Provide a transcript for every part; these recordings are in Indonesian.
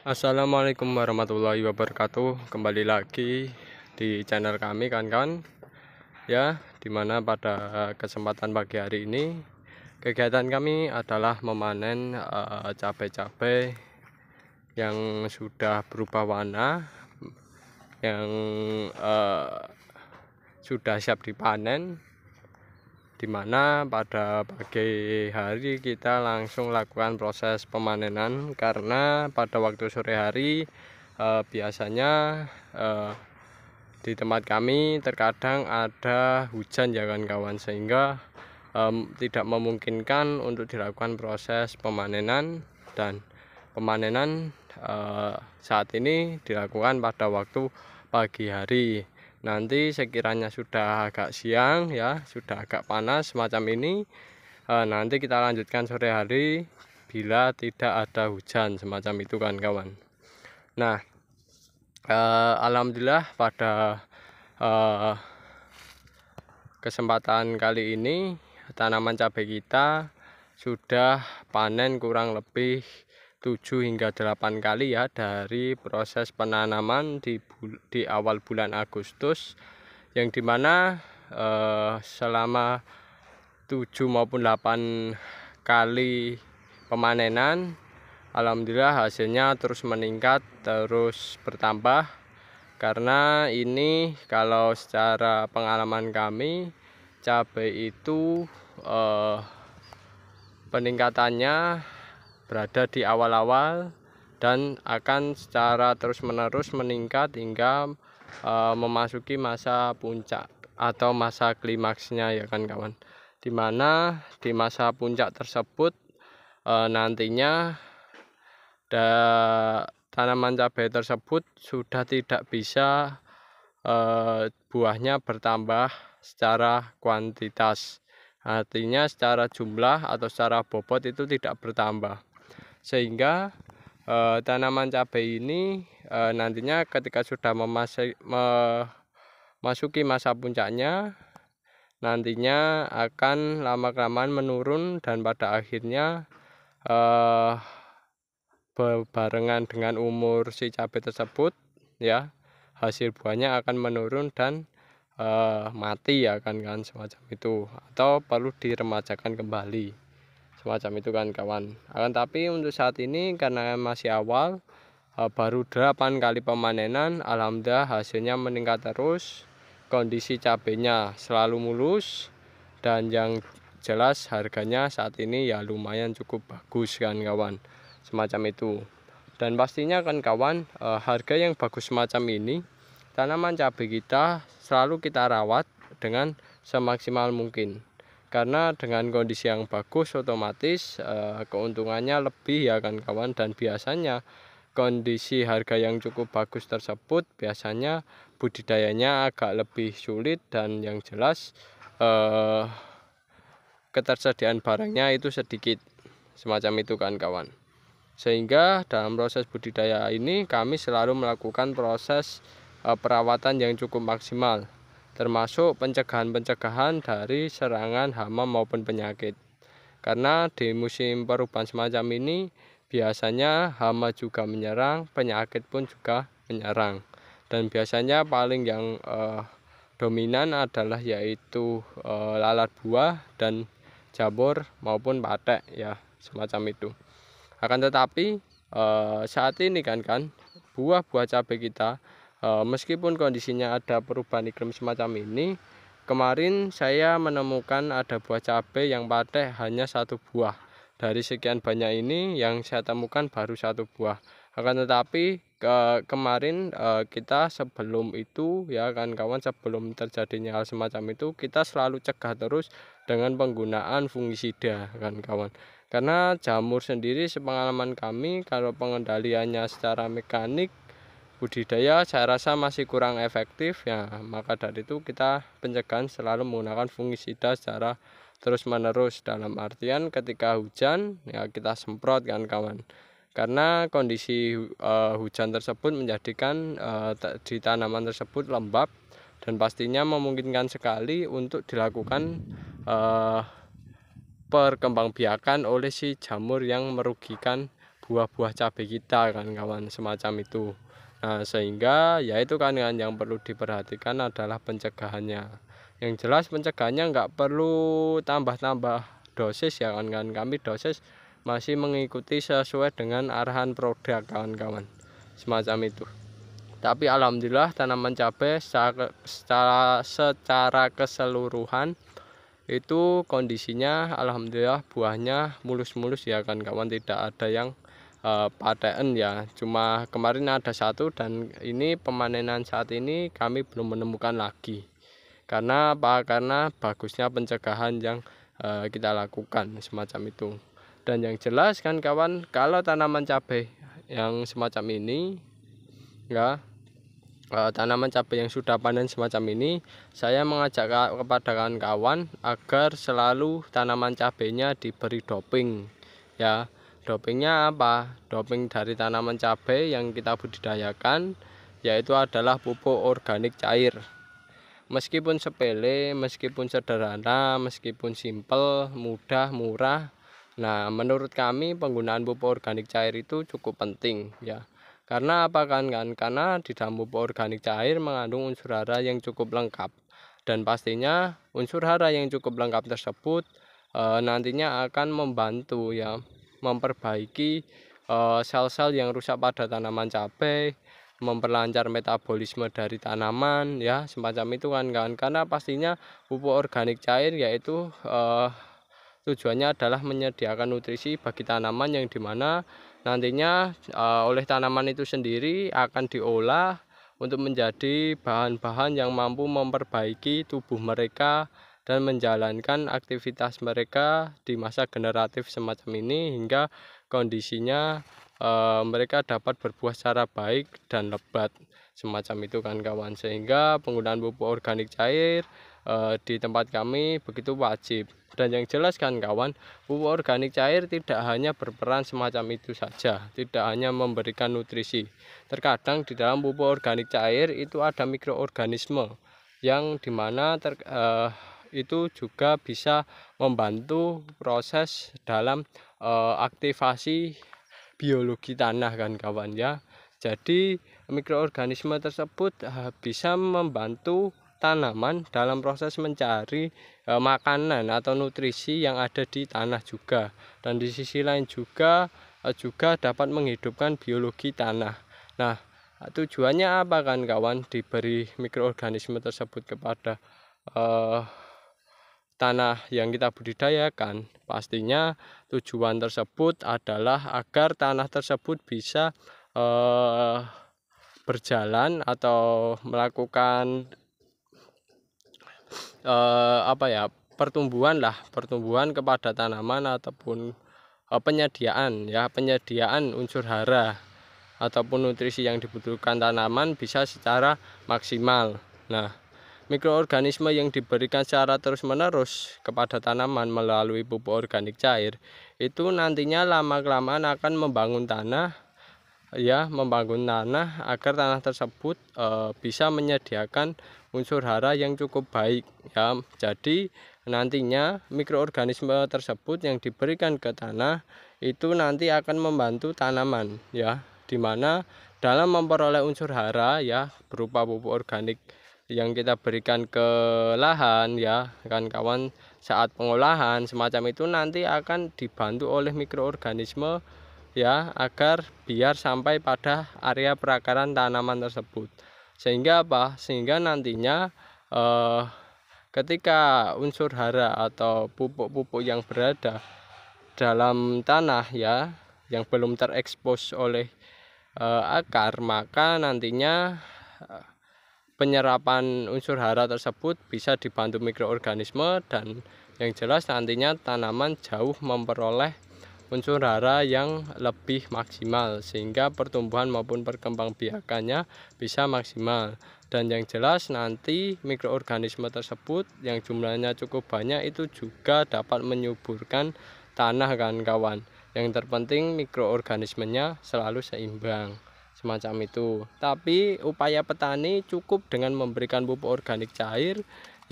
Assalamualaikum warahmatullahi wabarakatuh. Kembali lagi di channel kami kawan-kawan ya, dimana pada kesempatan pagi hari ini kegiatan kami adalah memanen cabai-cabai yang sudah berubah warna, yang sudah siap dipanen, dimana pada pagi hari kita langsung lakukan proses pemanenan, karena pada waktu sore hari biasanya di tempat kami terkadang ada hujan ya kawan-kawan, sehingga tidak memungkinkan untuk dilakukan proses pemanenan. Dan pemanenan saat ini dilakukan pada waktu pagi hari. Nanti sekiranya sudah agak siang ya, sudah agak panas semacam ini, nanti kita lanjutkan sore hari bila tidak ada hujan semacam itu kan kawan. Nah, alhamdulillah pada kesempatan kali ini tanaman cabai kita sudah panen kurang lebih 7 hingga 8 kali ya, dari proses penanaman di awal bulan Agustus, yang dimana selama 7 maupun 8 kali pemanenan, alhamdulillah hasilnya terus meningkat, terus bertambah. Karena ini kalau secara pengalaman kami, cabai itu peningkatannya berada di awal-awal dan akan secara terus-menerus meningkat hingga memasuki masa puncak atau masa klimaksnya ya kan kawan, dimana di masa puncak tersebut nantinya tanaman cabai tersebut sudah tidak bisa buahnya bertambah secara kuantitas, artinya secara jumlah atau secara bobot itu tidak bertambah, sehingga tanaman cabai ini nantinya ketika sudah memasuki masa puncaknya, nantinya akan lama-kelamaan menurun dan pada akhirnya berbarengan dengan umur si cabai tersebut ya, hasil buahnya akan menurun dan mati ya kan semacam itu, atau perlu diremajakan kembali semacam itu kan kawan. Akan tapi untuk saat ini karena masih awal, baru 8 kali pemanenan, alhamdulillah hasilnya meningkat terus, kondisi cabenya selalu mulus, dan yang jelas harganya saat ini ya lumayan cukup bagus kan kawan, semacam itu. Dan pastinya kan kawan, harga yang bagus semacam ini, tanaman cabai kita selalu kita rawat dengan semaksimal mungkin, karena dengan kondisi yang bagus otomatis keuntungannya lebih ya kan kawan. Dan biasanya kondisi harga yang cukup bagus tersebut biasanya budidayanya agak lebih sulit, dan yang jelas ketersediaan barangnya itu sedikit semacam itu kan kawan. Sehingga dalam proses budidaya ini kami selalu melakukan proses perawatan yang cukup maksimal, termasuk pencegahan dari serangan hama maupun penyakit. Karena di musim perubahan semacam ini biasanya hama juga menyerang, penyakit pun juga menyerang. Dan biasanya paling yang dominan adalah yaitu lalat buah dan jamur maupun patek ya, semacam itu. Akan tetapi saat ini kan buah-buah cabai kita, meskipun kondisinya ada perubahan iklim semacam ini, kemarin saya menemukan ada buah cabai yang patek hanya 1 buah. Dari sekian banyak ini yang saya temukan baru 1 buah. Akan tetapi kemarin kita sebelum itu ya kan kawan, sebelum terjadinya hal semacam itu, kita selalu cegah terus dengan penggunaan fungisida kan kawan. Karena jamur sendiri sepengalaman kami, kalau pengendaliannya secara mekanik budidaya saya rasa masih kurang efektif ya, maka dari itu kita pencegahan selalu menggunakan fungisida secara terus menerus, dalam artian ketika hujan ya kita semprot kan kawan. Karena kondisi hujan tersebut menjadikan di tanaman tersebut lembab, dan pastinya memungkinkan sekali untuk dilakukan perkembangbiakan oleh si jamur yang merugikan buah-buah cabai kita kan kawan, semacam itu. Nah, sehingga ya itu kan yang perlu diperhatikan adalah pencegahannya. Yang jelas pencegahannya nggak perlu tambah-tambah dosis ya kan, kami dosis masih mengikuti sesuai dengan arahan produk kawan-kawan, semacam itu. Tapi alhamdulillah tanaman cabai secara keseluruhan itu kondisinya alhamdulillah buahnya mulus-mulus ya kan kawan, tidak ada yang paten ya. Cuma kemarin ada satu dan ini pemanenan saat ini kami belum menemukan lagi. Karena apa? Karena bagusnya pencegahan yang kita lakukan semacam itu. Dan yang jelas kan kawan, kalau tanaman cabai yang semacam ini ya, tanaman cabai yang sudah panen semacam ini, saya mengajak kepada kawan-kawan agar selalu tanaman cabainya diberi doping ya. Dopingnya apa? Doping dari tanaman cabai yang kita budidayakan yaitu adalah pupuk organik cair. Meskipun sepele, meskipun sederhana, meskipun simpel, mudah, murah, nah menurut kami penggunaan pupuk organik cair itu cukup penting ya. Karena apa kan? Karena di dalam pupuk organik cair mengandung unsur hara yang cukup lengkap. Dan pastinya unsur hara yang cukup lengkap tersebut nantinya akan membantu ya, memperbaiki sel-sel yang rusak pada tanaman cabai, memperlancar metabolisme dari tanaman ya, semacam itu kan. Karena pastinya pupuk organik cair yaitu tujuannya adalah menyediakan nutrisi bagi tanaman yang dimana nantinya oleh tanaman itu sendiri akan diolah untuk menjadi bahan-bahan yang mampu memperbaiki tubuh mereka dan menjalankan aktivitas mereka di masa generatif semacam ini hingga kondisinya mereka dapat berbuah secara baik dan lebat semacam itu kan kawan. Sehingga penggunaan pupuk organik cair di tempat kami begitu wajib. Dan yang jelas kan kawan, pupuk organik cair tidak hanya berperan semacam itu saja, tidak hanya memberikan nutrisi. Terkadang di dalam pupuk organik cair itu ada mikroorganisme yang dimana itu juga bisa membantu proses dalam aktivasi biologi tanah kan kawan ya. Jadi mikroorganisme tersebut bisa membantu tanaman dalam proses mencari makanan atau nutrisi yang ada di tanah juga, dan di sisi lain juga dapat menghidupkan biologi tanah. Nah, tujuannya apa kan kawan diberi mikroorganisme tersebut kepada tanah yang kita budidayakan? Pastinya tujuan tersebut adalah agar tanah tersebut bisa berjalan atau melakukan pertumbuhan kepada tanaman ataupun penyediaan unsur hara ataupun nutrisi yang dibutuhkan tanaman bisa secara maksimal. Nah, mikroorganisme yang diberikan secara terus-menerus kepada tanaman melalui pupuk organik cair itu nantinya lama-kelamaan akan membangun tanah agar tanah tersebut bisa menyediakan unsur hara yang cukup baik ya. Jadi nantinya mikroorganisme tersebut yang diberikan ke tanah itu nanti akan membantu tanaman ya, dimana dalam memperoleh unsur hara ya berupa pupuk organik yang kita berikan ke lahan ya kan kawan, saat pengolahan semacam itu nanti akan dibantu oleh mikroorganisme ya, agar biar sampai pada area perakaran tanaman tersebut. Sehingga apa? Sehingga nantinya ketika unsur hara atau pupuk-pupuk yang berada dalam tanah ya, yang belum terekspos oleh akar, maka nantinya penyerapan unsur hara tersebut bisa dibantu mikroorganisme, dan yang jelas nantinya tanaman jauh memperoleh unsur hara yang lebih maksimal sehingga pertumbuhan maupun perkembangbiakannya bisa maksimal. Dan yang jelas nanti mikroorganisme tersebut yang jumlahnya cukup banyak itu juga dapat menyuburkan tanah kan kawan. Yang terpenting mikroorganismenya selalu seimbang semacam itu. Tapi upaya petani cukup dengan memberikan pupuk organik cair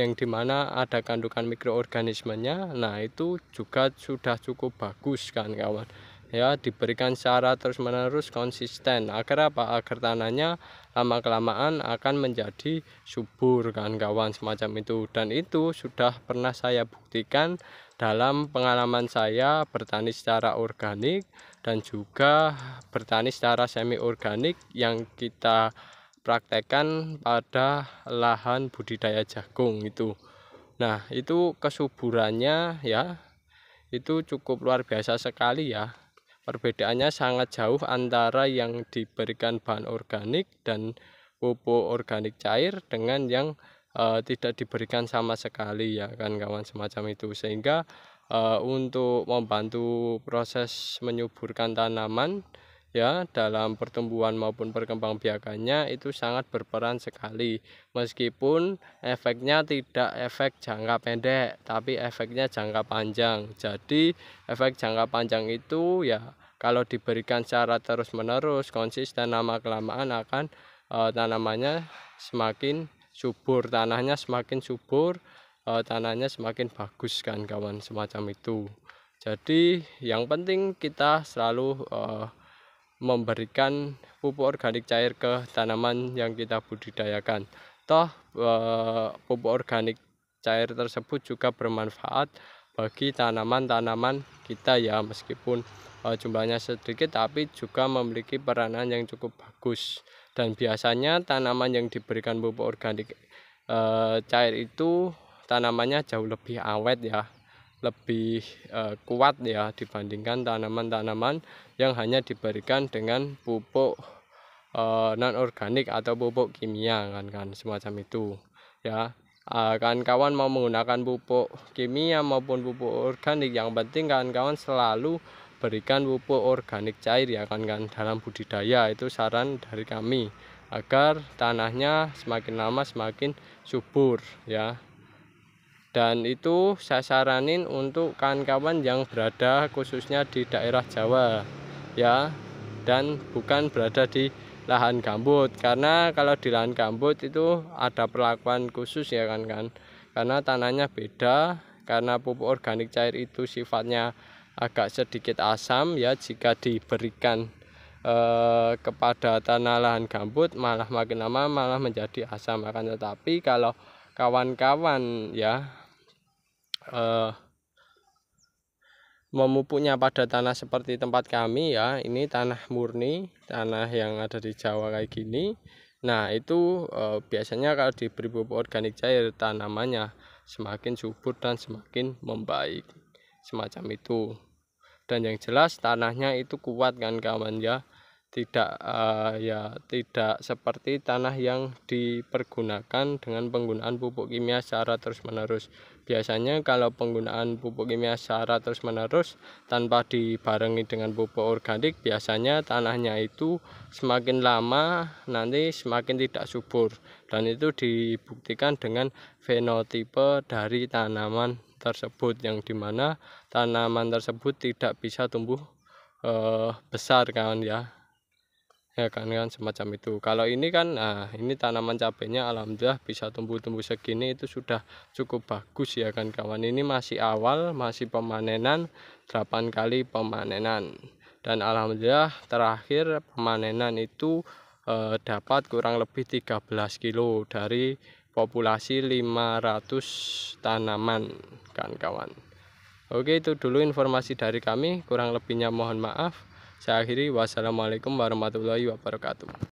yang dimana ada kandungan mikroorganismenya, nah itu juga sudah cukup bagus kan kawan ya diberikan secara terus-menerus konsisten. Agar apa? Agar tanahnya lama-kelamaan akan menjadi subur, kawan-kawan, semacam itu. Dan itu sudah pernah saya buktikan dalam pengalaman saya bertani secara organik dan juga bertani secara semi organik yang kita praktekkan pada lahan budidaya jagung itu. Nah, itu kesuburannya ya itu cukup luar biasa sekali ya. Perbedaannya sangat jauh antara yang diberikan bahan organik dan pupuk organik cair dengan yang tidak diberikan sama sekali ya kan kawan, semacam itu. Sehingga untuk membantu proses menyuburkan tanaman ya dalam pertumbuhan maupun perkembangbiakannya itu sangat berperan sekali, meskipun efeknya tidak efek jangka pendek tapi efeknya jangka panjang. Jadi efek jangka panjang itu ya kalau diberikan secara terus menerus konsisten, lama kelamaan akan tanamannya semakin subur, tanahnya semakin subur, tanahnya semakin bagus kan kawan, semacam itu. Jadi yang penting kita selalu memberikan pupuk organik cair ke tanaman yang kita budidayakan. Toh pupuk organik cair tersebut juga bermanfaat bagi tanaman-tanaman kita ya, meskipun jumlahnya sedikit tapi juga memiliki peranan yang cukup bagus. Dan biasanya tanaman yang diberikan pupuk organik cair itu tanamannya jauh lebih awet ya, lebih kuat ya dibandingkan tanaman-tanaman yang hanya diberikan dengan pupuk non organik atau pupuk kimia kan semacam itu ya. Kawan-kawan mau menggunakan pupuk kimia maupun pupuk organik, yang penting kawan-kawan selalu berikan pupuk organik cair ya kan dalam budidaya. Itu saran dari kami agar tanahnya semakin lama semakin subur ya. Dan itu saya saranin untuk kawan-kawan yang berada khususnya di daerah Jawa ya, dan bukan berada di lahan gambut. Karena kalau di lahan gambut itu ada perlakuan khusus ya kan, karena tanahnya beda. Karena pupuk organik cair itu sifatnya agak sedikit asam ya, jika diberikan kepada tanah lahan gambut malah makin lama malah menjadi asam. Akan tetapi kalau kawan-kawan ya memupuknya pada tanah seperti tempat kami ya, ini tanah murni, tanah yang ada di Jawa kayak gini. Nah itu biasanya kalau diberi pupuk organik cair tanamannya semakin subur dan semakin membaik, semacam itu. Dan yang jelas tanahnya itu kuat kan kawan ya, tidak tidak seperti tanah yang dipergunakan dengan penggunaan pupuk kimia secara terus-menerus. Biasanya kalau penggunaan pupuk kimia secara terus-menerus tanpa dibarengi dengan pupuk organik, biasanya tanahnya itu semakin lama nanti semakin tidak subur, dan itu dibuktikan dengan fenotipe dari tanaman tersebut, yang dimana tanaman tersebut tidak bisa tumbuh besar kan ya kan semacam itu. Kalau ini kan ini tanaman cabenya alhamdulillah bisa tumbuh segini, itu sudah cukup bagus ya kan kawan. Ini masih awal, masih pemanenan, 8 kali pemanenan, dan alhamdulillah terakhir pemanenan itu dapat kurang lebih 13 kilo dari populasi 500 tanaman kan kawan. Oke, itu dulu informasi dari kami, kurang lebihnya mohon maaf. Saya akhiri, wassalamualaikum warahmatullahi wabarakatuh.